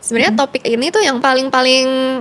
Sebenarnya topik ini tuh yang paling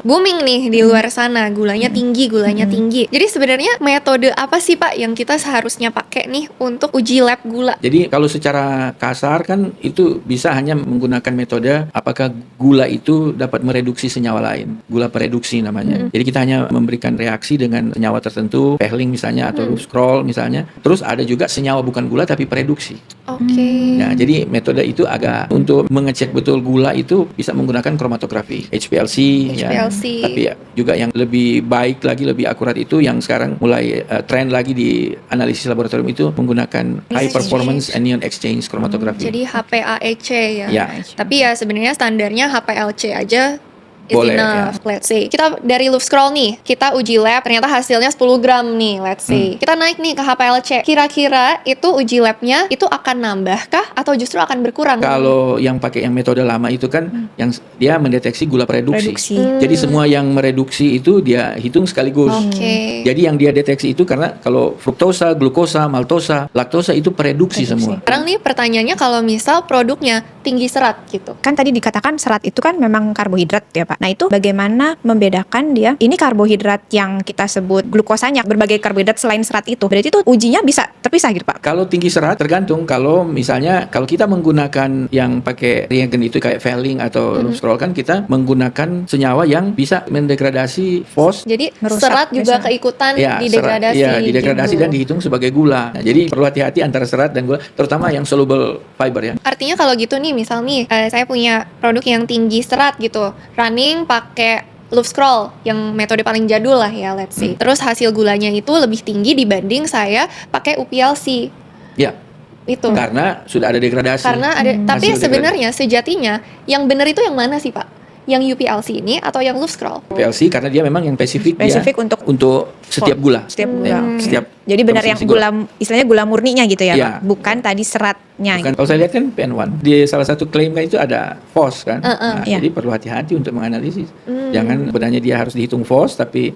booming nih di luar sana, gulanya tinggi, gulanya tinggi. Jadi sebenarnya metode apa sih Pak yang kita seharusnya pakai nih untuk uji lab gula? Jadi kalau secara kasar kan itu bisa hanya menggunakan metode apakah gula itu dapat mereduksi senyawa lain. Gula pereduksi namanya. Jadi kita hanya memberikan reaksi dengan senyawa tertentu, Pehling misalnya atau Lufscrol misalnya. Terus ada juga senyawa bukan gula tapi pereduksi. Oke. Nah, jadi metode itu agak untuk mengecek betul gula itu bisa menggunakan kromatografi, HPLC, ya. HPLC. Tapi ya, juga yang lebih baik lagi, lebih akurat itu yang sekarang mulai tren lagi di analisis laboratorium itu menggunakan high performance anion exchange chromatography. Jadi HPAEC ya. Ya. Tapi ya sebenarnya standarnya HPLC aja is Boleh, enough, let's say. Kita dari Lufscrol nih, kita uji lab, ternyata hasilnya 10 gram nih, let's say. Kita naik nih ke HPLC. Kira-kira itu uji labnya itu akan nambah kah atau justru akan berkurang? Kalau yang pakai yang metode lama itu kan yang dia mendeteksi gula pereduksi. Reduksi. Jadi semua yang mereduksi itu dia hitung sekaligus. Oke. Jadi yang dia deteksi itu karena kalau fruktosa, glukosa, maltosa, laktosa itu pereduksi semua. Sekarang nih pertanyaannya kalau misal produknya tinggi serat gitu. Kan tadi dikatakan serat itu kan memang karbohidrat ya Pak. Nah itu bagaimana membedakan dia, ini karbohidrat yang kita sebut glukosanya, berbagai karbohidrat selain serat itu. Berarti itu ujinya bisa terpisah gitu Pak? Kalau tinggi serat tergantung kalau misalnya kalau kita menggunakan yang pakai reagen itu kayak Pehling atau Lufscrol kan kita menggunakan senyawa yang bisa mendegradasi fos. Jadi Merusak serat juga misalnya. keikutan Ya, didegradasi. serat, ya, didegradasi gitu. dan dihitung sebagai gula. Nah, jadi perlu hati-hati antara serat dan gula, terutama yang soluble fiber ya. Artinya kalau gitu nih, misal nih saya punya produk yang tinggi serat gitu, running pakai Lufscrol yang metode paling jadul lah ya, let's say. Terus hasil gulanya itu lebih tinggi dibanding saya pakai UPLC. Ya, Itu. karena sudah ada degradasi. Karena ada, tapi Hasil sebenarnya sejatinya yang benar itu yang mana sih Pak? Yang UPLC ini atau yang Lufscrol? PLC karena dia memang yang spesifik, Spesifik dia untuk setiap gula. Setiap gula. Ya, Oke. setiap Jadi benar yang konsumsi gula, istilahnya gula murninya gitu ya Iya. Pak? Bukan tadi seratnya. Bukan, kalau saya lihat kan PN1 di salah satu klaim kan itu ada FOS kan. Nah, Iya. jadi perlu hati-hati untuk menganalisis. Jangan sebenarnya dia harus dihitung FOS tapi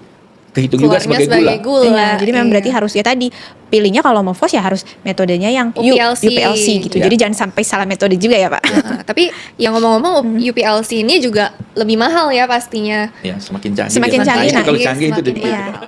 kehitung juga Keluarnya sebagai gula. Iya, jadi memang Iya. berarti harus ya tadi pilihnya kalau mau FOS ya harus metodenya yang UPLC gitu. Iya. Jadi jangan sampai salah metode juga ya Pak. Tapi yang ngomong-ngomong UPLC ini juga lebih mahal ya pastinya. Ya, semakin canggih. Semakin biasanya. canggih, Kalau nah, canggih itu semakin lebih mahal.